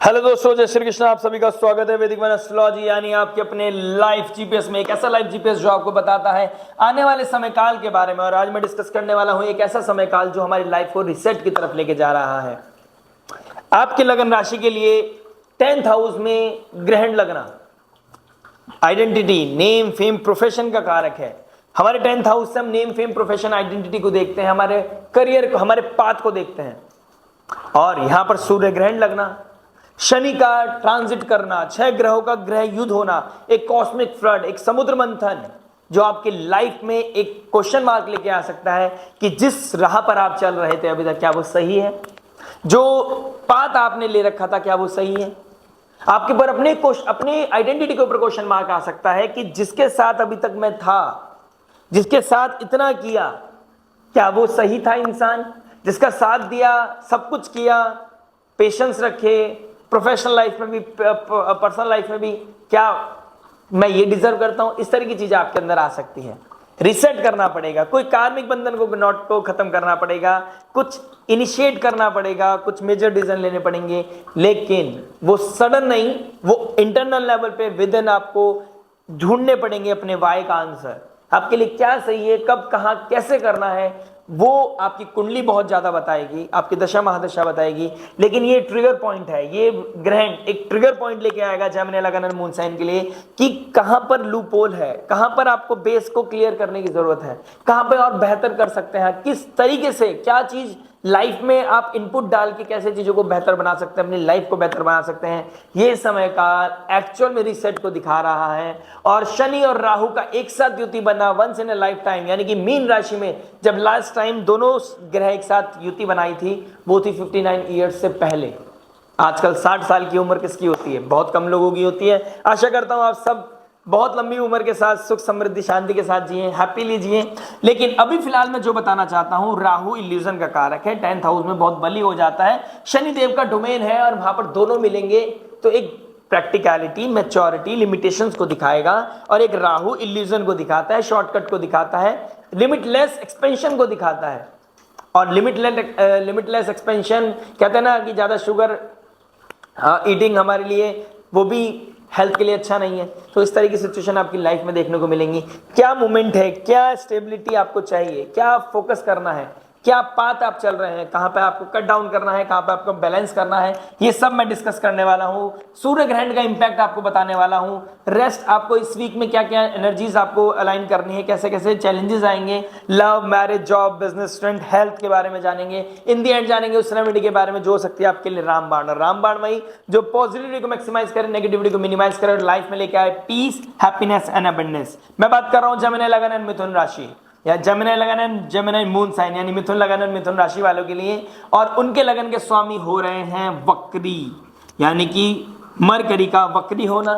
Hello दोस्तों, जय श्री कृष्ण। आप सभी का स्वागत है वैदिक एस्ट्रोलॉजी यानी आपके अपने लाइफ जीपीएस में। एक ऐसा लाइफ जीपीएस जो आपको बताता है आने वाले समय काल के बारे में। और आज मैं डिस्कस करने वाला हूं एक ऐसा समय काल जो हमारी लाइफ को रिसेट की तरफ लेके जा रहा है। आपके लगन राशि के लिए 10th हाउस में ग्रहण लगना आइडेंटिटी, नेम, फेम, प्रोफेशन का कारक है। हमारे 10th हाउस से हम नेम, फेम, प्रोफेशन, आइडेंटिटी को देखते हैं, हमारे करियर को, हमारे पाथ को देखते हैं। और यहां पर सूर्य ग्रहण लगना, शनि का ट्रांजिट करना, 6 ग्रहों का ग्रह युद्ध होना, एक कॉस्मिक फ्लड, एक समुद्र मंथन जो आपकी लाइफ में एक क्वेश्चन मार्क लेके आ सकता है कि जिस राह पर आप चल रहे थे अभी तक क्या वो सही है, जो पाथ आपने ले रखा था क्या वो सही है। आपके ऊपर अपने आइडेंटिटी के ऊपर क्वेश्चन मार्क आ सकता है कि जिसके साथ अभी तक मैं था, जिसके साथ इतना किया, क्या वो सही था इंसान, जिसका साथ दिया, सब कुछ किया, पेशेंस रखे, प्रोफेशनल लाइफ में भी, पर्सनल लाइफ में भी, क्या मैं ये डिजर्व करता हूं। इस तरह की चीजें आपके अंदर आ सकती हैं। रिसेट करना पड़ेगा, कोई कार्मिक बंधन को, नॉट को खत्म करना पड़ेगा, कुछ इनिशिएट करना पड़ेगा, कुछ मेजर डिसीजन लेने पड़ेंगे। लेकिन वो सडन नहीं, वो इंटरनल लेवल पे विद इन आपको ढूंढने पड़ेंगे अपने वाई का आंसर। आपके लिए क्या सही है, कब, कहां, कैसे करना है, वो आपकी कुंडली बहुत ज्यादा बताएगी, आपकी दशा महादशा बताएगी। लेकिन ये ट्रिगर पॉइंट है, ये ग्रहण एक ट्रिगर पॉइंट लेके आएगा जेमिनी लगन मून साइन के लिए कि कहां पर लूप होल है, कहां पर आपको बेस को क्लियर करने की जरूरत है, कहां पर और बेहतर कर सकते हैं, किस तरीके से क्या चीज लाइफ में आप इनपुट डाल के कैसे चीजों को बेहतर बना सकते हैं, अपनी लाइफ को बेहतर बना सकते हैं। ये समय का एक्चुअल में रिसेट को दिखा रहा है। और शनि और राहु का एक साथ युति बना once in a lifetime, यानी कि मीन राशि में जब लास्ट टाइम दोनों ग्रह एक साथ युति बनाई थी वो थी 59 ईयर्स से पहले। आजकल 60 साल की उम्र किसकी होती है? बहुत कम लोगों की होती है। आशा करता हूं आप सब बहुत लंबी उम्र के साथ, सुख समृद्धि शांति के साथ जिए, हैप्पीली जिए। लेकिन अभी फिलहाल मैं जो बताना चाहता हूं, राहु इल्यूजन का कारक है, 10th हाउस में बहुत बली हो जाता है, शनि देव का डोमेन है और वहां पर दोनों मिलेंगे तो एक प्रैक्टिकलिटी, मैच्योरिटी, लिमिटेशंस को दिखाएगा। और एक राहु इल्यूजन को दिखाता है, शॉर्टकट को दिखाता है, लिमिटलेस एक्सपेंशन को दिखाता है। और लिमिटलेस एक्सपेंशन कहते हैं ना कि ज्यादा शुगर ईटिंग हमारे लिए वो भी हेल्थ के लिए अच्छा नहीं है। तो इस तरह की सिचुएशन आपकी लाइफ में देखने को मिलेंगी। क्या मूवमेंट है, क्या स्टेबिलिटी आपको चाहिए, क्या फोकस करना है, क्या पाथ आप चल रहे हैं, कहां पे आपको कट डाउन करना है, कहां पे आपको बैलेंस करना है, ये सब मैं डिस्कस करने वाला हूं। सूर्य ग्रहण का इंपैक्ट आपको बताने वाला हूं। रेस्ट आपको इस वीक में क्या क्या एनर्जीज आपको अलाइन करनी है, कैसे कैसे चैलेंजेस आएंगे, love, marriage, job, business, student, health के बारे में जानेंगे। इन दी एंड जानेंगे उस रेमेडी के बारे में जो हो सकती है आपके लिए रामबाण। और रामबाण वही जो पॉजिटिविटी को मैक्सिमाइज करे, नेगेटिविटी को मिनिमाइज करे और लाइफ में लेके आए पीस, हैप्पीनेस एंड अबंडेंस। मैं बात कर रहा हूं जेमिनी लगन एंड मिथुन राशि या जेमिनी लगन एंड जेमिनी मून साइन, यानी मिथुन लगन एंड मिथुन राशि वालों के लिए। और उनके लगन के स्वामी हो रहे हैं वक्री, यानी कि मरकरी का वक्री होना,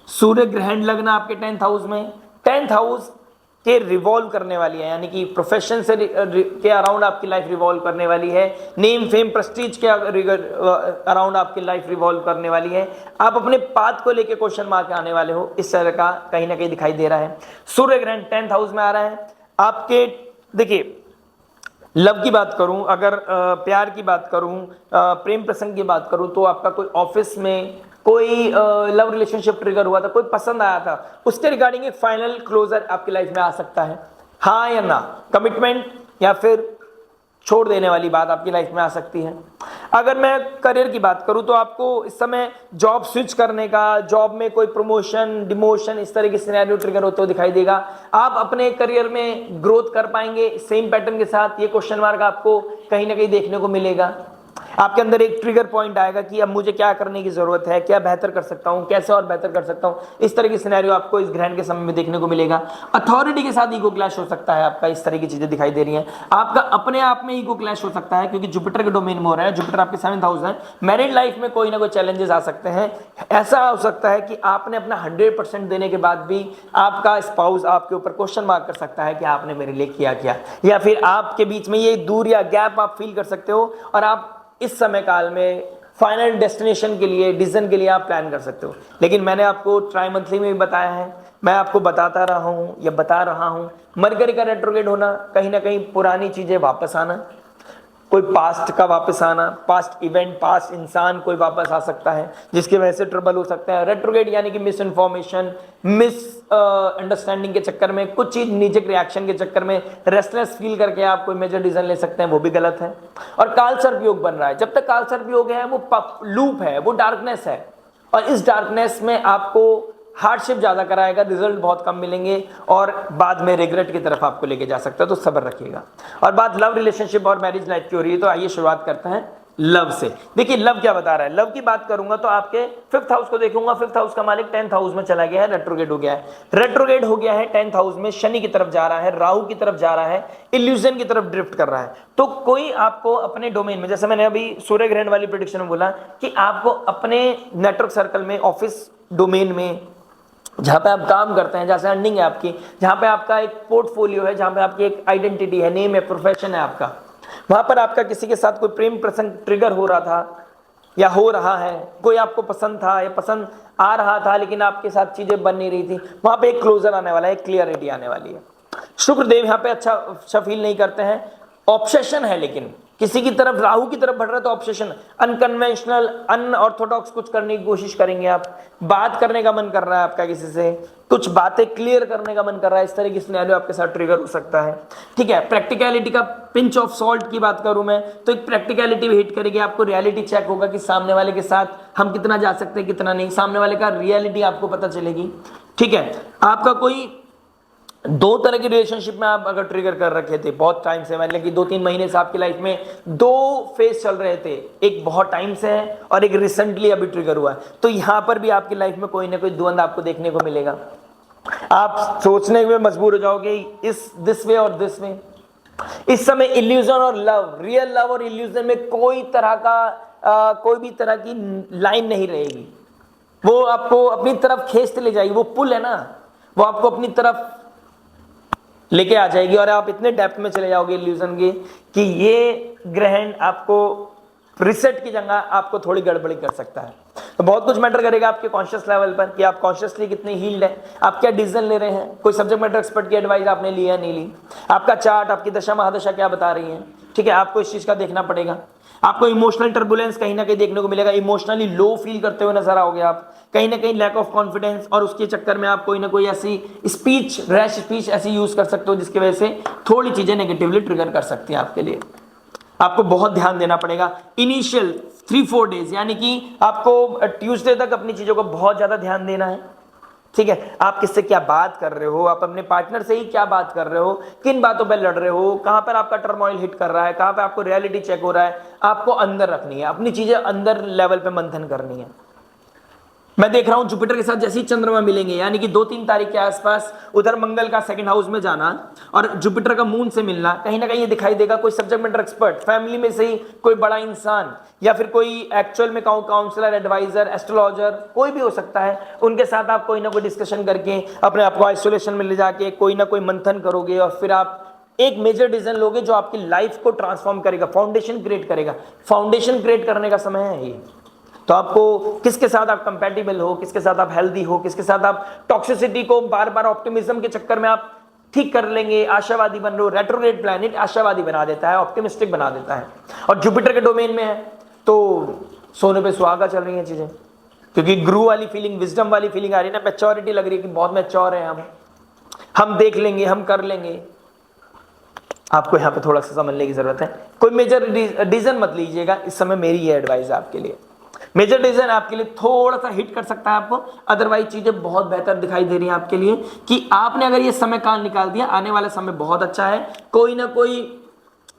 सूर्य ग्रहण लगना आपके 10th हाउस में। 10th हाउस के रिवॉल्व करने वाली है, यानी कि प्रोफेशन से के अराउंड आपकी लाइफ रिवॉल्व करने वाली है, नेम, फेम, प्रेस्टीज के अराउंड आपकी लाइफ रिवॉल्व करने वाली है। आप अपने पाथ को लेके क्वेश्चन मार्क आने वाले हो, इस तरह का कहीं ना कहीं दिखाई दे रहा है। सूर्य ग्रहण 10th हाउस में आ रहा है आपके। देखिए, लव की बात करूं, अगर प्यार की बात करूं, प्रेम प्रसंग की बात करूं, तो आपका कोई ऑफिस में कोई लव रिलेशनशिप ट्रिगर हुआ था, कोई पसंद आया था, उसके रिगार्डिंग एक फाइनल क्लोजर आपकी लाइफ में आ सकता है। हाँ या ना, कमिटमेंट या फिर छोड़ देने वाली बात आपकी लाइफ में आ सकती है। अगर मैं करियर की बात करूं तो आपको इस समय जॉब स्विच करने का, जॉब में कोई प्रमोशन, डिमोशन, इस तरह के सिनेरियो ट्रिगर होते हुए दिखाई देगा। आप अपने करियर में ग्रोथ कर पाएंगे सेम पैटर्न के साथ, ये क्वेश्चन मार्क आपको कहीं ना कहीं देखने को मिलेगा। आपके अंदर एक ट्रिगर पॉइंट आएगा कि अब मुझे क्या करने की जरूरत है, क्या बेहतर कर सकता हूं, कैसे और बेहतर कर सकता हूं। इस तरह की सिनेरियो आपको इस ग्रहण के समय में देखने को मिलेगा। अथॉरिटी के साथ ईगो क्लैश हो सकता है आपका, इस तरह की चीजें दिखाई दे रही हैं। आपका अपने आप में ईगो क्लैश हो सकता है क्योंकि जुपिटर के डोमेन में हो रहा है, जुपिटर आपके 7th हाउस है। मैरिड लाइफ में कोई ना कोई चैलेंजेस आ सकते हैं। ऐसा हो सकता है कि आपने अपना 100% देने के बाद भी आपका स्पाउस आपके ऊपर क्वेश्चन मार्क कर सकता है कि आपने मेरे लिए किया क्या, या फिर आपके बीच में ये दूर या गैप आप फील कर सकते हो और आप इस समय काल में फाइनल डेस्टिनेशन के लिए, डिसीजन के लिए आप प्लान कर सकते हो। लेकिन मैंने आपको ट्राई मंथली में भी बताया है, मैं आपको बताता रहा हूं या बता रहा हूं, मरकरी का रेट्रोग्रेड होना, कहीं ना कहीं पुरानी चीजें वापस आना, कोई पास्ट का वापस आना, पास्ट इवेंट, पास्ट इंसान कोई वापस आ सकता है जिसकी वजह से ट्रबल हो सकता है। रेट्रोग्रेड यानी कि मिस इन्फॉर्मेशन, मिस अंडरस्टैंडिंग के चक्कर में, कुछ चीज नीजक रिएक्शन के चक्कर में रेस्टलेस फील करके आप कोई मेजर डिसीजन ले सकते हैं, वो भी गलत है। और कालसर्प योग बन रहा है, जब तक कालसर्प योग है वो लूप है, वो डार्कनेस है, और इस डार्कनेस में आपको हार्डशिप ज्यादा कराएगा, रिजल्ट बहुत कम मिलेंगे और बाद में रिग्रेट की तरफ आपको लेके जा सकता है, तो सब्र रखिएगा। और बात लव रिलेशनशिप और मैरिज लाइफ की हो रही है, तो आइए शुरुआत करते हैं लव से। देखिए लव क्या बता रहा है। लव की बात करूंगा तो आपके 5th हाउस को देखूंगा, 5th हाउस का मालिक 10th हाउस में चला गया है, रेट्रोग्रेड हो गया है। रेट्रोग्रेड हो गया है 10th हाउस में, शनि की तरफ जा रहा है, राहु की तरफ जा रहा है, इल्यूजन की तरफ ड्रिफ्ट कर रहा है। तो कोई आपको अपने डोमेन में, जैसे मैंने अभी सूर्य ग्रहण वाली प्रेडिक्शन में बोला कि आपको अपने नेटवर्क सर्कल में, ऑफिस डोमेन में, जहां पे आप काम करते हैं, जहां से अर्निंग है आपकी, जहां पे आपका एक पोर्टफोलियो है, जहां पे आपकी एक आइडेंटिटी है, नेम है, प्रोफेशन है आपका, वहां पर आपका किसी के साथ कोई प्रेम प्रसंग ट्रिगर हो रहा था या हो रहा है, कोई आपको पसंद था या पसंद आ रहा था लेकिन आपके साथ चीजें बन नहीं रही थी, वहां पे एक क्लोजर आने वाला है, एक क्लियरिटी आने वाली है। शुक्रदेव यहाँ पे अच्छा फील नहीं करते हैं, ऑब्सेशन है, लेकिन किसी की तरफ, राहु की तरफ बढ़ रहा है तो ऑब्सेशन, अनकन्वेंशनल, अनऑर्थोडॉक्स कुछ करने की कोशिश करेंगे आप, बात करने का मन कर रहा है आपका किसी से, कुछ बातें क्लियर करने का मन कर रहा है, इस तरह की सिनेरियो आपके साथ ट्रिगर हो सकता है। ठीक है, प्रैक्टिकलिटी का पिंच ऑफ सॉल्ट की बात करूं मैं तो एक प्रैक्टिकलिटी भी हिट करेगी, आपको रियलिटी चेक होगा कि सामने वाले के साथ हम कितना जा सकते हैं, कितना नहीं, सामने वाले का रियलिटी आपको पता चलेगी। ठीक है, आपका कोई 2 तरह की रिलेशनशिप में आप अगर ट्रिगर कर रखे थे बहुत टाइम से, मतलब कि 2-3 महीने से आपकी लाइफ में 2 फेज चल रहे थे, एक बहुत टाइम से है और एक रिसेंटली अभी ट्रिगर हुआ है, तो यहां पर भी आपकी लाइफ में कोई ना कोई द्वंद आपको देखने को मिलेगा। आप सोचने में मजबूर हो जाओगे इस दिस वे और दिस वे। इस समय इल्यूजन और लव, रियल लव और इल्यूजन में कोई तरह का कोई भी तरह की लाइन नहीं रहेगी, वो आपको अपनी तरफ खींचते ले जाएगी, वो पुल है ना, वो आपको अपनी तरफ लेके आ जाएगी और आप इतने डेप्थ में चले जाओगे इल्यूजन के कि ये ग्रहण आपको रिसेट की जगह आपको थोड़ी गड़बड़ी कर सकता है। तो बहुत कुछ मैटर करेगा आपके कॉन्शियस लेवल पर कि आप कॉन्शियसली कितने हील्ड है, आप क्या डिसीजन ले रहे हैं, कोई सब्जेक्ट मैटर एक्सपर्ट की एडवाइस आपने ली है नहीं ली, आपका चार्ट, आपकी दशा महादशा क्या बता रही है। ठीक है, आपको इस चीज का देखना पड़ेगा। आपको इमोशनल टर्बुलेंस कहीं ना कहीं देखने को मिलेगा, इमोशनली लो फील करते हुए नजर आओगे आप, कहीं ना कहीं लैक ऑफ कॉन्फिडेंस, और उसके चक्कर में आप कोई ना कोई ऐसी स्पीच, रैश स्पीच ऐसी यूज कर सकते हो जिसकी वजह से थोड़ी चीजें नेगेटिवली ट्रिगर कर सकती हैं आपके लिए। आपको बहुत ध्यान देना पड़ेगा इनिशियल 3-4 डेज, यानी कि आपको ट्यूसडे तक अपनी चीजों को बहुत ज्यादा ध्यान देना है। ठीक है, आप किससे क्या बात कर रहे हो, आप अपने पार्टनर से ही क्या बात कर रहे हो, किन बातों पर लड़ रहे हो, कहां पर आपका टर्मोइल हिट कर रहा है, कहां पर आपको रियलिटी चेक हो रहा है, आपको अंदर रखनी है, अपनी चीजें अंदर लेवल पे मंथन करनी है। मैं देख रहा हूं जुपिटर के साथ जैसे ही चंद्रमा मिलेंगे, यानी कि 2-3 तारीख के आसपास उधर मंगल का 2nd हाउस में जाना और जुपिटर का मून से मिलना, कहीं ना कहीं ये दिखाई देगा कोई सब्जेक्ट मैटर एक्सपर्ट, फैमिली में से ही कोई बड़ा इंसान या फिर कोई एक्चुअल में काउंसलर, एडवाइजर, एस्ट्रोलॉजर, कोई भी हो सकता है, उनके साथ आप कोई ना कोई डिस्कशन करके अपने आप को आइसोलेशन में ले जाके कोई ना कोई मंथन करोगे और फिर आप एक मेजर डिसीजन लोगे जो आपकी लाइफ को ट्रांसफॉर्म करेगा, फाउंडेशन क्रिएट करेगा। फाउंडेशन क्रिएट करने का समय है ये। तो आपको किसके साथ आप कंपैटिबल हो, किसके साथ आप हेल्दी हो, किसके साथ आप टॉक्सिसिटी को बार बार ऑप्टिमिज्म के चक्कर में आप ठीक कर लेंगे, आशावादी बन रहे हो। रेट्रोग्रेड प्लैनेट आशावादी बना देता है, ऑप्टिमिस्टिक बना देता है, और जुपिटर के डोमेन में है तो सोने पे सुहागा चल रही है चीजें, क्योंकि गुरु वाली फीलिंग, विजडम वाली फीलिंग आ रही है ना, मैच्योरिटी लग रही है कि बहुत मैच्योर है हम देख लेंगे, हम कर लेंगे। आपको यहाँ पे थोड़ा सा समझने की जरूरत है। कोई मेजर डिसीजन मत लीजिएगा इस समय, मेरी ये एडवाइस है आपके लिए। मेजर डिसीजन आपके लिए थोड़ा सा हिट कर सकता है आपको, अदरवाइज चीजें बहुत बेहतर दिखाई दे रही हैं आपके लिए कि आपने अगर ये समय काल निकाल दिया, आने वाला समय बहुत अच्छा है। कोई ना कोई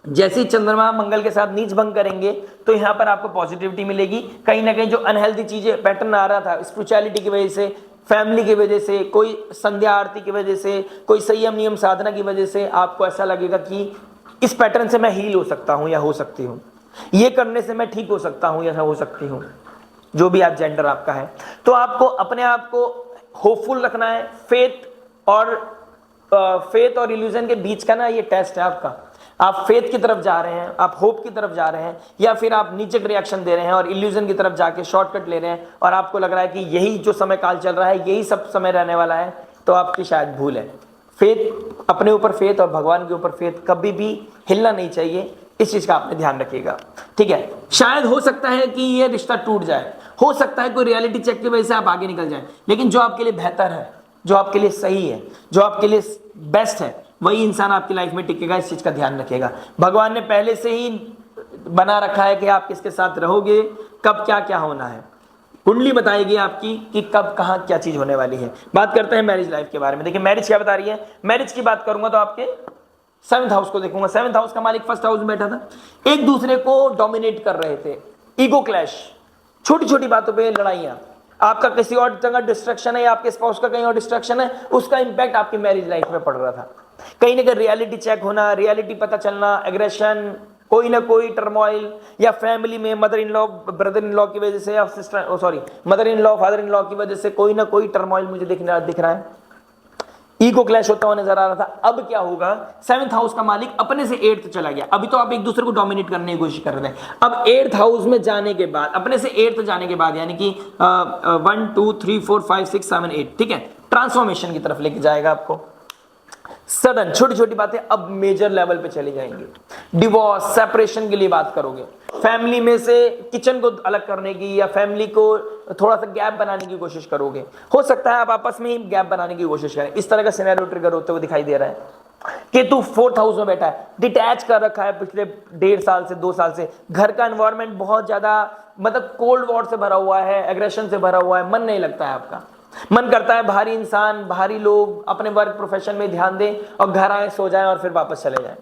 जैसे ही चंद्रमा मंगल के साथ नीच भंग करेंगे तो यहाँ पर आपको पॉजिटिविटी मिलेगी। कहीं ना कहीं जो अनहेल्दी चीजें पैटर्न आ रहा था स्पिरिचुअलिटी की वजह से, फैमिली की वजह से, कोई संध्या आरती की वजह से, कोई संयम नियम साधना की वजह से, आपको ऐसा लगेगा कि इस पैटर्न से मैं हील हो सकता हूं या हो सकती हूं, ये करने से मैं ठीक हो सकता हूं या हो सकती हूं, जो भी आप जेंडर आपका है। तो आपको अपने आप को होपफुल रखना है। फेथ और इल्यूजन के बीच का ना ये टेस्ट है आपका। आप फेथ की तरफ जा रहे हैं, आप होप की तरफ जा रहे हैं, या फिर आप नीचे रिएक्शन दे रहे हैं और इल्यूजन की तरफ जाके शॉर्टकट ले रहे हैं और आपको लग रहा है कि यही जो समय काल चल रहा है यही सब समय रहने वाला है, तो आपकी शायद भूल है। फेथ, अपने ऊपर फेथ और भगवान के ऊपर फेथ कभी भी हिलना नहीं चाहिए। इस चीज का आपने ध्यान रखिएगा, ठीक है। शायद हो सकता है कि ये रिश्ता टूट जाए, हो सकता है कोई रियलिटी चेक की वजह से आप आगे निकल जाए, लेकिन जो आपके लिए बेहतर है, जो आपके लिए सही है, जो आपके लिए बेस्ट है, वही इंसान आपकी लाइफ में टिकेगा। इस चीज का ध्यान रखिएगा। भगवान ने पहले से ही बना रखा है कि आप किसके साथ रहोगे, कब क्या क्या होना है। कुंडली बताएगी आपकी कि कब कहां क्या चीज होने वाली है। बात करते हैं मैरिज लाइफ के बारे में। देखिए मैरिज क्या बता रही है। मैरिज की बात करूंगा तो आपके 7th हाउस को देखूंगा। 7th हाउस का मालिक 1st हाउस में बैठा था, एक दूसरे को डोमिनेट कर रहे थे, ईगो क्लैश, छोटी छोटी बातों पे लड़ाइयां, आपका किसी और जगह डिस्ट्रैक्शन है या आपके स्पाउस का कहीं और डिस्ट्रैक्शन है, उसका इंपैक्ट आपकी मैरिज लाइफ में पड़ रहा था। कहीं ना कहीं रियलिटी चेक होना, रियलिटी पता चलना, एग्रेशन, कोई ना कोई टर्मोइल, या फैमिली में mother in law brother in law की वजह से, या sister sorry mother in law father in law की वजह से कोई ना कोई टर्मोइल मुझे दिख रहा है, ईगो क्लैश होता हुआ नजर आ रहा था। अब क्या होगा, 7th हाउस का मालिक अपने से 8th चला गया। अभी तो आप एक दूसरे को डोमिनेट करने की कोशिश कर रहे थे, अब 8th हाउस में जाने के बाद, अपने से 8th जाने के बाद, यानी कि 1 2 3 4 5 6 7 8, ठीक है, ट्रांसफॉर्मेशन की तरफ लेके जाएगा आपको। सडन छोटी छोटी बातें अब मेजर लेवल पे चली जाएंगी। डिवोर्स, सेपरेशन के लिए बात करोगे, फैमिली में से किचन को अलग करने की या फैमिली को थोड़ा सा गैप बनाने की कोशिश करोगे। हो सकता है आप आपस में ही गैप बनाने की कोशिश करें। इस तरह का सिनेरियो ट्रिगर होते हुए दिखाई दे रहा है। केतु 4th हाउस में बैठा है, डिटैच कर रखा है पिछले 1.5 साल से 2 साल से। घर का एनवायरनमेंट बहुत ज्यादा मतलब कोल्ड वॉर से भरा हुआ है, एग्रेशन से भरा हुआ है, मन नहीं लगता है आपका। मन करता है बाहरी इंसान, बाहरी लोग अपने वर्क प्रोफेशन में ध्यान दें और घर आए, सो जाएं और फिर वापस चले जाएं।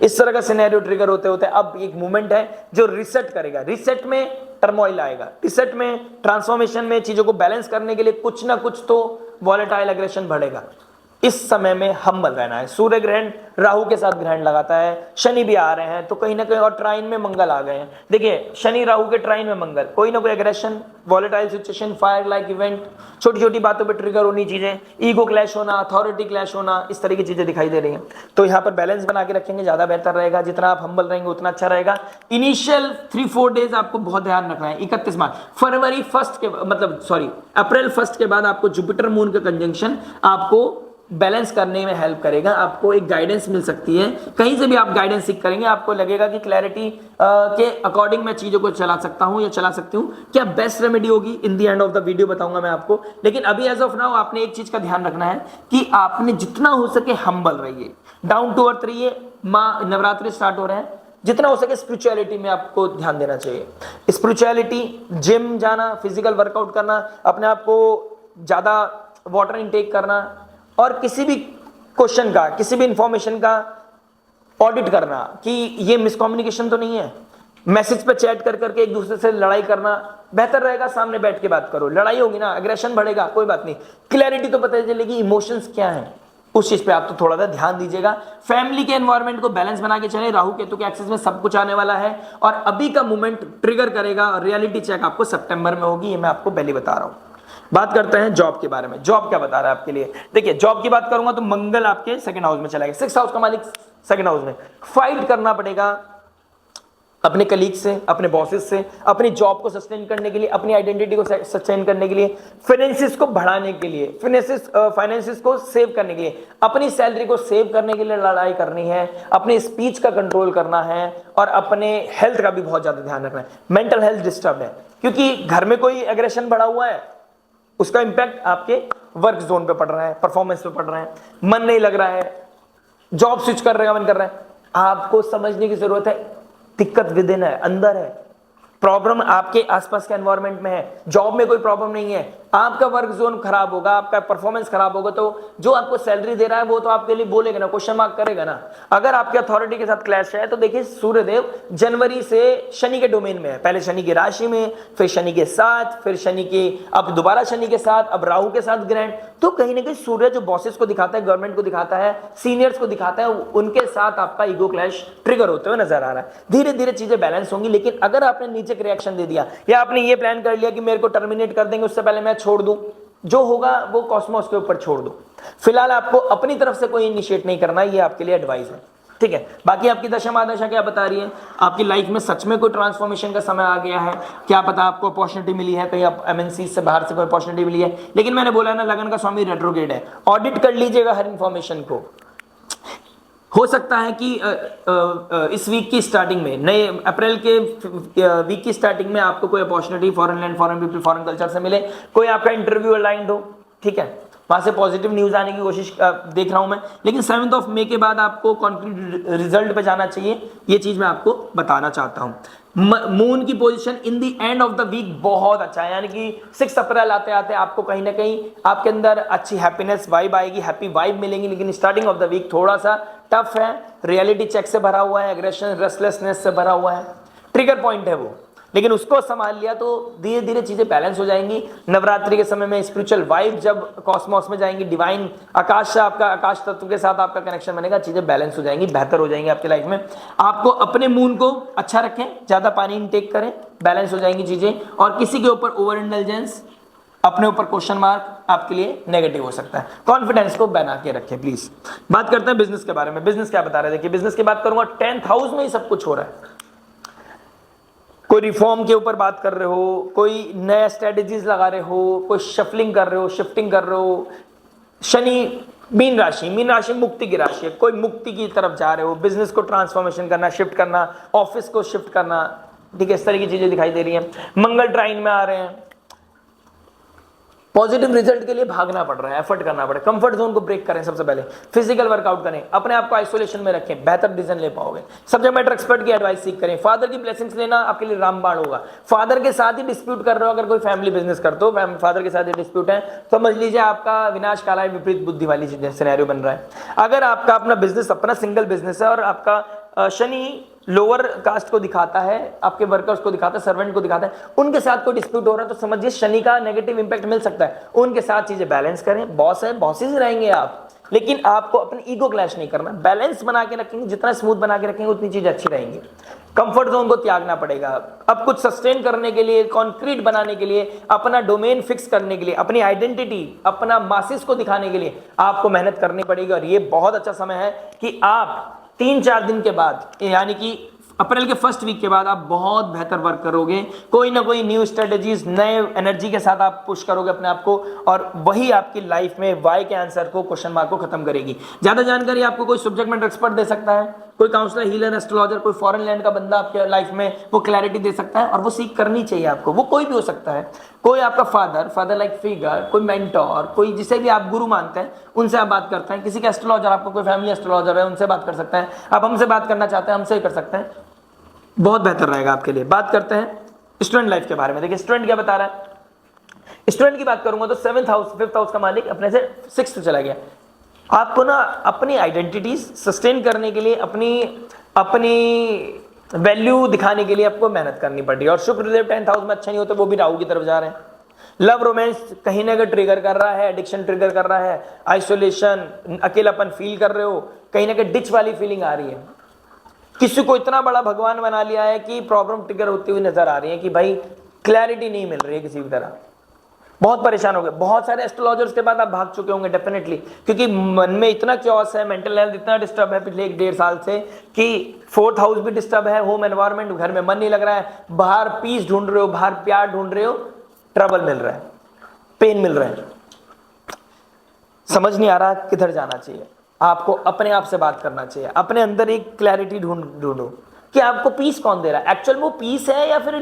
इस तरह का सिनेरियो ट्रिगर होते होते अब एक मूवमेंट है जो रिसेट करेगा। रिसेट में टर्मोइल आएगा, रिसेट में, ट्रांसफॉर्मेशन में, चीजों को बैलेंस करने के लिए कुछ ना कुछ तो वॉलेटाइल एग्रेशन बढ़ेगा। इस समय में हम्बल रहना है। सूर्य ग्रहण राहु के साथ ग्रहण लगाता है, शनि भी आ रहे हैं तो कहीं ना कहीं, और ट्राइन में मंगल आ गए हैं। देखिए शनि राहु के ट्राइन में मंगल, कोई ना कोई aggression, volatile situation, fire like event, छोटी छोटी बातों पे ट्रिगर होनी चीजें, ईगो क्लैश होना, अथॉरिटी क्लैश होना, इस तरह की चीजें दिखाई दे रही हैं। तो यहाँ पर बैलेंस बना के रखेंगे, ज्यादा बेहतर रहेगा। जितना आप हम्बल रहेंगे उतना अच्छा रहेगा। इनिशियल 3-4 डेज आपको बहुत ध्यान रखना है। 31 मार्च, फरवरी 1 के मतलब सॉरी अप्रैल 1 के बाद आपको जुपिटर मून का कंजंक्शन आपको बैलेंस करने में हेल्प करेगा। आपको एक गाइडेंस मिल सकती है, कहीं से भी आप गाइडेंस सीख करेंगे, आपको लगेगा कि क्लैरिटी के अकॉर्डिंग मैं चीजों को चला सकता हूं या चला सकती हूं। क्या बेस्ट रेमेडी होगी इन the end of the video बताऊंगा मैं आपको। लेकिन अभी एज ऑफ नाउ आपने एक चीज का ध्यान रखना है कि आपने जितना हो सके हम्बल रहिए, डाउन टू अर्थ रहिए। माँ नवरात्रि स्टार्ट हो रहे हैं, जितना हो सके स्पिरिचुअलिटी में आपको ध्यान देना चाहिए। स्पिरिचुअलिटी, जिम जाना, फिजिकल वर्कआउट करना, अपने आप को ज्यादा वाटर इनटेक करना, और किसी भी क्वेश्चन का, किसी भी इंफॉर्मेशन का ऑडिट करना कि ये मिसकम्युनिकेशन तो नहीं है। मैसेज पे चैट कर करके एक दूसरे से लड़ाई करना बेहतर रहेगा। सामने बैठ के बात करो, लड़ाई होगी ना, एग्रेशन बढ़ेगा, कोई बात नहीं, क्लैरिटी तो पता चलेगी इमोशंस क्या है, उस चीज पे आप तो थोड़ा सा ध्यान दीजिएगा। फैमिली के एनवायरनमेंट को बैलेंस बना के चले। राहु केतु के एक्सेस में सब कुछ आने वाला है और अभी का मूवमेंट ट्रिगर करेगा। रियलिटी चेक आपको सितंबर में होगी, ये मैं आपको पहले बता रहा हूं। बात करते हैं जॉब के बारे में। जॉब क्या बता रहा है आपके लिए। देखिए जॉब की बात करूंगा तो मंगल आपके 2nd हाउस में चला गया। 6th हाउस का मालिक 2nd हाउस में। फाइट करना पड़ेगा अपने कलीग से, अपने बॉसेस से, अपनी जॉब को सस्टेन करने के लिए, अपनी आइडेंटिटी को सस्टेन करने के लिए, फाइनेंसिस को बढ़ाने के लिए, फाइनेंसिस को सेव करने के लिए, अपनी सैलरी को सेव करने के लिए लड़ाई करनी है, अपने स्पीच का कंट्रोल करना है और अपने हेल्थ का भी बहुत ज्यादा ध्यान रखना है। मेंटल हेल्थ डिस्टर्ब है क्योंकि घर में कोई एग्रेशन बढ़ा हुआ है, उसका इंपैक्ट आपके वर्क जोन पे पड़ रहा है, परफॉर्मेंस पे पड़ रहा है, मन नहीं लग रहा है, जॉब स्विच कर रहे का मन कर रहा है। आपको समझने की जरूरत है, दिक्कत विद इन है, अंदर है। प्रॉब्लम आपके आसपास के एनवायरनमेंट में है, जॉब में कोई प्रॉब्लम नहीं है। आपका वर्क जोन खराब होगा, आपका परफॉर्मेंस खराब होगा तो जो आपको सैलरी दे रहा है वो तो आपके लिए बोलेगा ना, क्वेश्चन मार्क करेगा ना। अगर आपके अथॉरिटी के साथ क्लैश है तो देखिए सूर्यदेव जनवरी से शनि के डोमेन में है। पहले शनि की राशि में, फिर शनि के साथ, फिर शनि के, अब दोबारा शनि के साथ, अब राहु के साथ ग्रहण। तो कहीं ना कहीं सूर्य जो बॉसेस को दिखाता है, गवर्नमेंट को दिखाता है, सीनियर्स को दिखाता है, उनके साथ आपका ईगो क्लैश ट्रिगर होते हुए नजर आ रहा है। धीरे धीरे चीजें बैलेंस होंगी। लेकिन अगर आपने नीचे रिएक्शन दे दिया या आपने ये प्लान कर लिया कि मेरे को टर्मिनेट कर देंगे उससे पहले मैं छोड़ दूं, जो होगा वो कॉस्मोस के ऊपर छोड़ दो। फिलहाल आपको अपनी तरफ से कोई इनिशिएट नहीं करना, ये आपके लिए एडवाइस है, ठीक है। बाकी आपकी दशा महादशा क्या बता रही है, आपकी लाइफ में सच में कोई ट्रांसफॉर्मेशन का समय आ गया है, क्या पता आपको अपॉर्चुनिटी मिली है, कहीं आप एमएनसी से बाहर से कोई अपॉर्चुनिटी मिली है। लेकिन मैंने बोला ना, लगन का स्वामी रेट्रोग्रेड है, ऑडिट कर लीजिएगा हर इंफॉर्मेशन को। हो सकता है कि इस वीक की स्टार्टिंग में, नए अप्रैल के वीक की स्टार्टिंग में आपको कोई opportunity foreign land, foreign people, foreign culture से मिले, कोई आपका इंटरव्यू अलाइंड हो, ठीक है, वहां से पॉजिटिव न्यूज आने की कोशिश देख रहा हूं मैं। लेकिन 7 मई के बाद आपको कॉन्क्रीट रिजल्ट पे जाना चाहिए, ये चीज मैं आपको बताना चाहता हूं। मून की position in the end of the week बहुत अच्छा है, यानी कि 6 अप्रैल आते आते आपको कहीं ना कहीं आपके अंदर अच्छी हैप्पीनेस वाइब आएगी, हैप्पी वाइब मिलेंगी। लेकिन स्टार्टिंग ऑफ द वीक थोड़ा सा टफ है, रियलिटी चेक से भरा हुआ है, एग्रेशन रेस्टलेसनेस से भरा हुआ है, ट्रिगर पॉइंट है वो। लेकिन उसको संभाल लिया तो धीरे धीरे चीजें बैलेंस हो जाएंगी। नवरात्रि के समय में स्पिरिचुअल वाइब जब कॉस्मोस में जाएंगी, डिवाइन आकाश से आपका, आकाश तत्व के साथ आपका कनेक्शन बनेगा, चीजें बैलेंस हो जाएंगी, बेहतर हो जाएंगी आपकी लाइफ में। आपको अपने मून को अच्छा रखें, ज्यादा पानी इनटेक करें, बैलेंस हो जाएंगी चीजें। और किसी के ऊपर ओवर इंटेलिजेंस, अपने ऊपर क्वेश्चन मार्क आपके लिए नेगेटिव हो सकता है। कॉन्फिडेंस को बना के रखें प्लीज। बात करते हैं बिजनेस के बारे में। बिजनेस क्या बता रहे थे कि बिजनेस की बात करूंगा, 10th हाउस में ही सब कुछ हो रहा है। कोई रिफॉर्म के ऊपर बात कर रहे हो, कोई नया स्ट्रेटेजीज लगा रहे हो, कोई शफलिंग कर रहे हो, शिफ्टिंग कर रहे हो। शनि मीन राशि मुक्ति की राशि है, कोई मुक्ति की तरफ जा रहे हो, बिजनेस को ट्रांसफॉर्मेशन करना, शिफ्ट करना, ऑफिस को शिफ्ट करना, ठीक है, इस तरह की चीजें दिखाई दे रही हैं। मंगल ट्राइन में आ रहे हैं, पॉजिटिव रिजल्ट के लिए भागना पड़ रहा है, एफर्ट करना पड़े, कंफर्ट जोन को ब्रेक करें। सबसे पहले फिजिकल वर्कआउट करें, अपने आप को आइसोलेशन में रखें, बेहतर डिसीजन ले पाओगे। सब्जेक्ट मैटर एक्सपर्ट की एडवाइस सीख करें। फादर की ब्लेसिंग्स लेना आपके लिए रामबाण होगा। फादर के साथ ही डिस्प्यूट कर रहे हो, अगर कोई फैमिली बिजनेस करते हो, फादर के साथ ही डिस्प्यूट है, तो समझ लीजिए आपका विनाश कालाय विपरीत बुद्धि वाली सिनेरियो बन रहा है। अगर आपका अपना बिजनेस, अपना सिंगल बिजनेस है और आपका शनि लोअर कास्ट को दिखाता है, आपके वर्कर्स को दिखाता है, सर्वेंट को दिखाता है, उनके साथ कोई डिस्प्यूट हो रहा है, तो समझिए शनि का नेगेटिव इंपैक्ट मिल सकता है। उनके साथ चीजें बैलेंस करें। बॉस है, बॉसेस रहेंगे आप, लेकिन आपको अपनी ईगो क्लैश नहीं करना, बैलेंस बना के रखेंगे। जितना स्मूथ बना के रखेंगे उतनी चीजें अच्छी रहेंगी। कंफर्ट जोन को त्यागना पड़ेगा। अब कुछ सस्टेन करने के लिए, कॉन्क्रीट बनाने के लिए, अपना डोमेन फिक्स करने के लिए, अपनी आइडेंटिटी, अपना मासिस को दिखाने के लिए आपको मेहनत करनी पड़ेगी। और ये बहुत अच्छा समय है कि आप 3-4 दिन के बाद, यानी कि अप्रैल के फर्स्ट वीक के बाद आप बहुत बेहतर वर्क करोगे। कोई ना कोई न्यू स्ट्रेटेजीज, नए एनर्जी के साथ आप पुश करोगे अपने आप को, और वही आपकी लाइफ में वाई के आंसर को, क्वेश्चन मार्क को खत्म करेगी। ज्यादा जानकारी आपको कोई सब्जेक्ट मैटर एक्सपर्ट दे सकता है, कोई काउंसलर, हीलर, एस्ट्रोलॉजर, कोई फॉरेन लैंड का बंदा आपके लाइफ में वो क्लैरिटी दे सकता है, और वो सीख करनी चाहिए आपको। वो कोई भी हो सकता है, कोई आपका फादर लाइक फिगर, कोई मेंटोर, कोई जिसे भी आप गुरु मानते हैं, उनसे आप बात करते हैं। किसी का एस्ट्रोलॉजर, आपको कोई फैमिली एस्ट्रोलॉजर है, उनसे बात कर सकते हैं। आप हमसे बात करना चाहते हैं, हमसे कर सकते हैं, बहुत बेहतर रहेगा आपके लिए। बात करते हैं स्टूडेंट लाइफ के बारे में। देखिए स्टूडेंट क्या बता रहा है। स्टूडेंट की बात करूंगा तो 7th हाउस, 5th हाउस का मालिक अपने से 6th चला गया। आपको ना अपनी आइडेंटिटीज सस्टेन करने के लिए, अपनी वैल्यू दिखाने के लिए आपको मेहनत करनी पड़ रही है। और शुक्रदेव 10th हाउस में अच्छे नहीं होते, वो भी राहु की तरफ जा रहे हैं। लव रोमांस कहीं ना कहीं ट्रिगर कर रहा है, एडिक्शन ट्रिगर कर रहा है, आइसोलेशन, अकेलापन फील कर रहे हो, कहीं ना कहीं डिच वाली फीलिंग आ रही है। किसी को इतना बड़ा भगवान बना लिया है कि प्रॉब्लम ट्रिगर होती हुई नजर आ रही है, कि भाई क्लैरिटी नहीं मिल रही है किसी भी तरह, बहुत परेशान हो गए। बहुत सारे एस्ट्रोलॉजर्स के बाद आप भाग चुके होंगे डेफिनेटली, क्योंकि मन में इतना क्योस है, मेंटल हेल्थ इतना डिस्टर्ब है पिछले 1-1.5 साल से, कि 4th हाउस भी डिस्टर्ब है, होम एनवायरनमेंट, घर में मन नहीं लग रहा है, बाहर पीस ढूंढ रहे हो, बाहर प्यार ढूंढ रहे हो, ट्रबल मिल रहा है, पेन मिल रहा है, समझ नहीं आ रहा किधर जाना चाहिए। आपको अपने आप से बात करना चाहिए, अपने अंदर एक क्लैरिटी ढूंढो कि आपको पीस कौन दे रहा है। एक्चुअल वो पीस है या फिर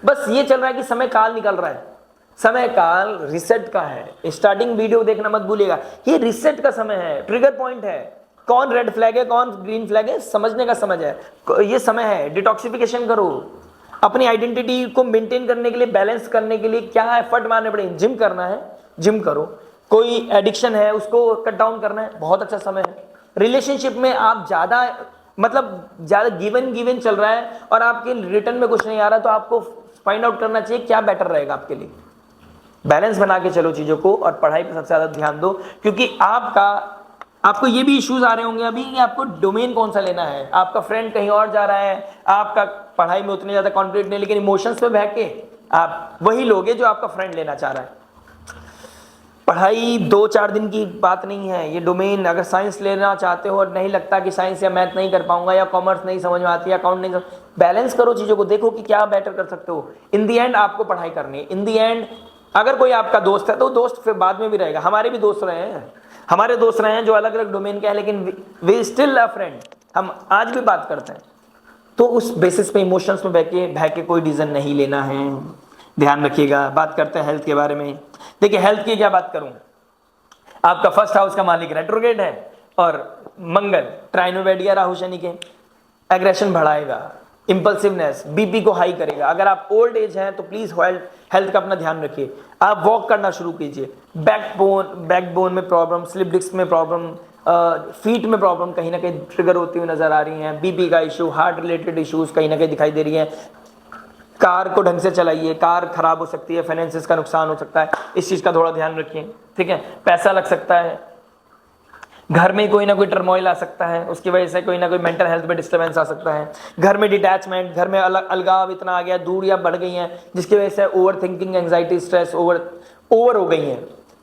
बस ये चल रहा है कि समय काल निकल रहा है। समय काल रिसेट का है। स्टार्टिंग वीडियो देखना मत भूलिएगा, ये रिसेट का समय है, ट्रिगर पॉइंट है। कौन रेड फ्लैग है, कौन ग्रीन फ्लैग है, समझने का समय है, ये समय है। डिटॉक्सिफिकेशन करो, अपनी आइडेंटिटी को मेंटेन करने के लिए, बैलेंस करने के लिए क्या एफर्ट मारने पड़ेंगे। जिम करना है, जिम करो। कोई एडिक्शन है, उसको कट डाउन करना है, बहुत अच्छा समय है। रिलेशनशिप में आप ज्यादा गिवन चल रहा है और आपके रिटर्न में कुछ नहीं आ रहा, तो आपको फाइंड आउट करना चाहिए क्या बेटर रहेगा आपके लिए। बैलेंस बना के चलो चीजों को, और पढ़ाई पर सबसे ज्यादा ध्यान दो, क्योंकि आपको ये भी इश्यूज आ रहे होंगे अभी कि आपको डोमेन कौन सा लेना है। आपका फ्रेंड कहीं और जा रहा है, आपका पढ़ाई में उतने ज्यादा कॉन्फिडेंट नहीं, लेकिन इमोशंस पे बह के आप वही लोगे जो आपका फ्रेंड लेना चाह रहा है। पढ़ाई 2-4 दिन की बात नहीं है, ये डोमेन। अगर साइंस लेना चाहते हो और नहीं लगता कि साइंस या मैथ नहीं कर पाऊंगा, या कॉमर्स नहीं समझ में आती, या अकाउंट नहीं, बैलेंस करो चीजों को, देखो कि क्या बेटर कर सकते हो। इन दी एंड आपको पढ़ाई करनी है। इन दी एंड अगर कोई आपका दोस्त है तो दोस्त फिर बाद में भी रहेगा। हमारे भी दोस्त रहे हैं, हमारे दोस्त रहे हैं जो अलग अलग डोमेन के हैं, लेकिन वी स्टिल अ फ्रेंड, हम आज भी बात करते हैं। तो उस बेसिस पे इमोशंस में बह के कोई डिसीजन नहीं लेना है, ध्यान रखिएगा। बात करते हैं हेल्थ के बारे में। देखिए हेल्थ की क्या बात करूं, आपका फर्स्ट हाउस का मालिक रेट्रोग्रेड है और मंगल ट्राइनोवेडिया राहु शनि के, एग्रेशन बढ़ाएगा, इंपल्सिवनेस, बीपी को हाई करेगा। अगर आप ओल्ड एज हैं तो प्लीज हेल्थ का अपना ध्यान रखिए। आप वॉक करना शुरू कीजिए। बैकबोन में प्रॉब्लम, स्लिप डिस्क में प्रॉब्लम, फीट में प्रॉब्लम कहीं ना कहीं ट्रिगर होती हुई नजर आ रही हैं। बीपी का इशू, हार्ट रिलेटेड इश्यूज कहीं ना कहीं दिखाई दे रही है। कार को ढंग से चलाइए, कार खराब हो सकती है, फाइनेंसिस का नुकसान हो सकता है, इस चीज का थोड़ा ध्यान रखिए, ठीक है। पैसा लग सकता है, घर में कोई ना कोई टर्मोइल आ सकता है, उसकी वजह से कोई ना कोई मेंटल हेल्थ में डिस्टर्बेंस आ सकता है। घर में डिटैचमेंट, घर में अलगाव इतना आ गया, दूरियां बढ़ गई हैं, जिसकी वजह से over thinking, anxiety, stress over हो गई है।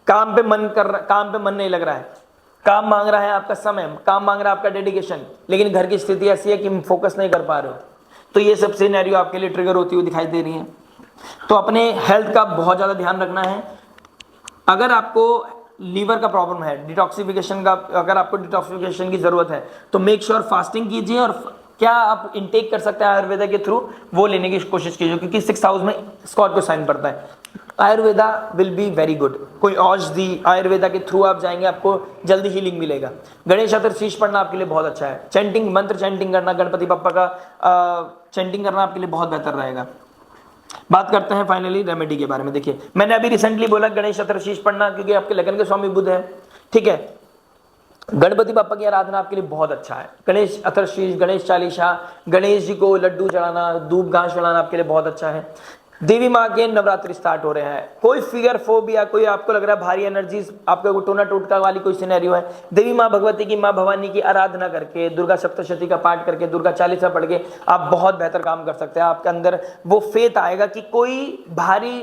काम पे मन नहीं लग रहा है, काम मांग रहा है आपका समय, काम मांग रहा है आपका डेडिकेशन, लेकिन घर की स्थिति ऐसी है कि फोकस नहीं कर पा रहे हो। तो ये सब सिनेरियो आपके लिए ट्रिगर होती हुई दिखाई दे रही है। तो अपने हेल्थ का बहुत ज्यादा ध्यान रखना है। अगर आपको लीवर का प्रॉब्लम है, डिटॉक्सिफिकेशन का, अगर आपको डिटॉक्सिफिकेशन की जरूरत है तो मेक श्योर फास्टिंग कीजिए, और क्या आप इनटेक कर सकते हैं आयुर्वेदा के थ्रू, वो लेने की कोशिश कीजिए, क्योंकि 6th हाउस में स्कॉर्पियो साइन पड़ता है। Ayurveda will be very good. कोई औषधि आयुर्वेदा के थ्रू आप जाएंगे, आपको जल्दी हीलिंग मिलेगा। गणेश चतुर्थी पढ़ना आपके लिए बहुत अच्छा है। चैंटिंग, मंत्र चैंटिंग करना, गणपति बप्पा का चैंटिंग करना आपके लिए बहुत बेहतर रहेगा। बात करते हैं फाइनली रेमेडी के बारे में। देखिए मैंने अभी रिसेंटली बोला गणेश चतुर्थी पढ़ना, क्योंकि आपके लगन के स्वामी बुध है, ठीक है। गणपति बापा की आराधना आपके लिए बहुत अच्छा है। गणेश चतुर्थी, गणेश चालीसा, गणेश जी को लड्डू चढ़ाना, धूप घास चढ़ाना आपके लिए बहुत अच्छा है। देवी माँ के नवरात्रि स्टार्ट हो रहे हैं। कोई फिगर फोबिया, कोई आपको लग रहा है भारी एनर्जीज, आपका कोई टोना टोटका वाली कोई सिनेरियो है, देवी माँ भगवती की, माँ भवानी की आराधना करके, दुर्गा सप्तशती का पाठ करके, दुर्गा चालीसा पढ़ के आप बहुत बेहतर काम कर सकते हैं। आपके अंदर वो फेथ आएगा कि कोई भारी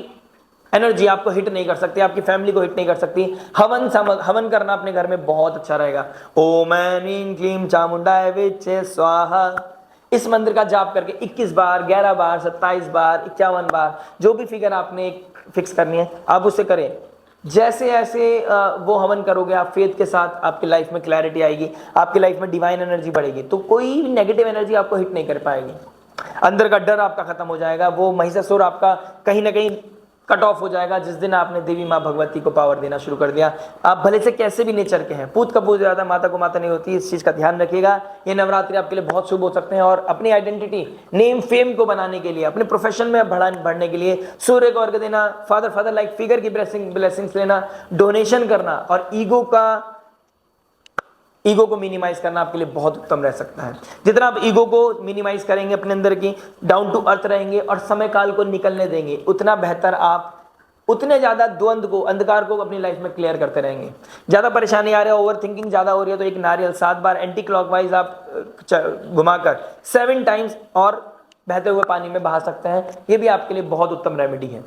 एनर्जी आपको हिट नहीं कर सकती, आपकी फैमिली को हिट नहीं कर सकती। हवन करना अपने घर में बहुत अच्छा रहेगा। ओम ऐं क्लीं चामुंडाय विच्चे स्वाहा, इस मंत्र का जाप करके 21 बार, 11 बार, 27 बार, 51 बार, जो भी फिगर आपने फिक्स करनी है आप उसे करें। जैसे ऐसे वो हवन करोगे आप फेथ के साथ, आपकी लाइफ में क्लैरिटी आएगी, आपकी लाइफ में डिवाइन एनर्जी बढ़ेगी, तो कोई नेगेटिव एनर्जी आपको हिट नहीं कर पाएगी। अंदर का डर आपका खत्म हो जाएगा, वो महिषासुर आपका कहीं ना कहीं कट ऑफ हो जाएगा जिस दिन आपने देवी माँ भगवती को पावर देना शुरू कर दिया। आप भले से कैसे भी नेचर के हैं, पूत का पूत ज्यादा, माता को माता नहीं होती, इस चीज का ध्यान रखिएगा। ये नवरात्रि आपके लिए बहुत शुभ हो सकते हैं, और अपनी आइडेंटिटी, नेम, फेम को बनाने के लिए, अपने प्रोफेशन में बढ़ने के लिए सूर्य को अर्घ देना, फादर लाइक फिगर की ब्लेसिंग्स लेना, डोनेशन करना, और ईगो को मिनिमाइज करना आपके लिए बहुत उत्तम रह सकता है। जितना आप ईगो को मिनिमाइज करेंगे, अपने अंदर की डाउन टू अर्थ रहेंगे और समय काल को निकलने देंगे, उतना बेहतर आप, उतने ज्यादा द्वंद को, अंधकार को अपनी लाइफ में क्लियर करते रहेंगे। ज्यादा परेशानी आ रही है, ओवर थिंकिंग ज्यादा हो रही है, तो एक नारियल 7 बार एंटी क्लॉकवाइज आप घुमाकर 7 टाइम्स और बहते हुए पानी में बहा सकते हैं। ये भी आपके लिए बहुत उत्तम रेमेडी है।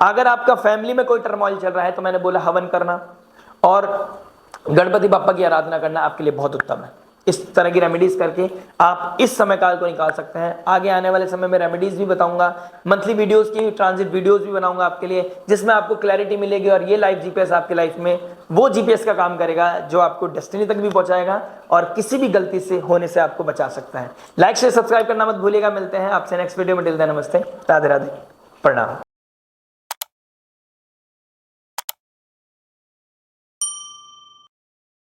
अगर आपका फैमिली में कोई टर्मोइल चल रहा है तो मैंने बोला हवन करना और गणपति बाप्पा की आराधना करना आपके लिए बहुत उत्तम है। इस तरह की रेमेडीज करके आप इस समय काल को निकाल सकते हैं। आगे आने वाले समय में रेमेडीज भी बताऊंगा, मंथली वीडियोस की ट्रांजिट वीडियोस भी बनाऊंगा आपके लिए, जिसमें आपको क्लैरिटी मिलेगी, और ये लाइव जीपीएस आपकी लाइफ में वो जीपीएस का काम करेगा जो आपको डेस्टिनी तक भी पहुंचाएगा और किसी भी गलती से होने से आपको बचा सकता है। लाइक शेयर सब्सक्राइब करना मत भूलिएगा। मिलते हैं आपसे नेक्स्ट वीडियो में। टिल देन नमस्ते, राधे राधे, प्रणाम।